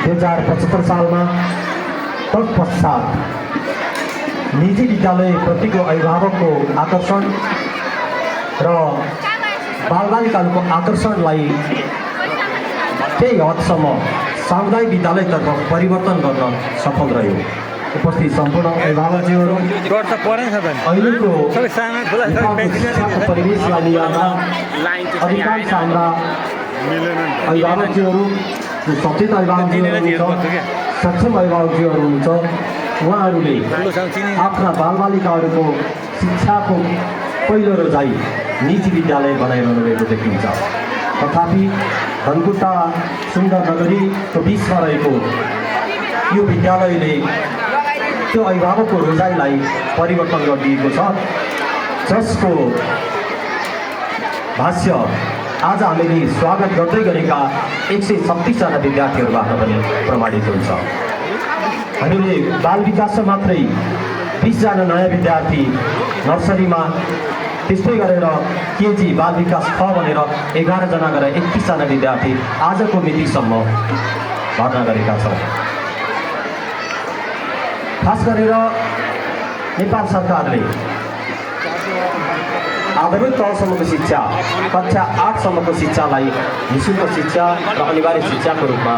2075 सालमा तत्पश्चात निजी विद्यालयप्रतिको अभिभावकको आकर्षण र बालबालिकाहरूको आकर्षणलाई केही हदसम्म सामुदायिक विद्यालयतर्फ परिवर्तन गर्न सफल रह्यो। उपस्थित सम्पूर्ण अभिभावकजीहरू, अहिलेको शिक्षाको परिवेशलाई लिएर अधिकांश हाम्रा अभिभावकजीहरू सचेत अभिभावकजीहरू हुनुहुन्छ, सक्षम अभिभावकजीहरू हुनुहुन्छ। उहाँहरूले आफ्ना बालबालिकाहरूको शिक्षाको पहिलो रोजाइ निजी विद्यालय बनाइरहनु भएको देखिन्छ। तथापि धनकुटा सुन्दर नगरीको बिचमा रहेको यो विद्यालयले त्यो अभिभावकको रोजाइलाई परिवर्तन गरिदिएको छ, जसको भाष्य आज हामीले स्वागत गर्दै गरेका 136 जना विद्यार्थीहरूबाट पनि प्रमाणित हुन्छ। हामीले बाल विकासमा मात्रै 20 जना नयाँ विद्यार्थी नर्सरीमा, त्यस्तै गरेर केजी बाल विकास ख भनेर 11 जना गरेर 21 जना विद्यार्थी आजको मितिसम्म भर्ना गरेका छौँ। खास गरेर नेपाल सरकारले आधारभूत तहसम्मको शिक्षा, कक्षा 8 सम्मको शिक्षालाई निःशुल्क शिक्षा र अनिवार्य शिक्षाको रूपमा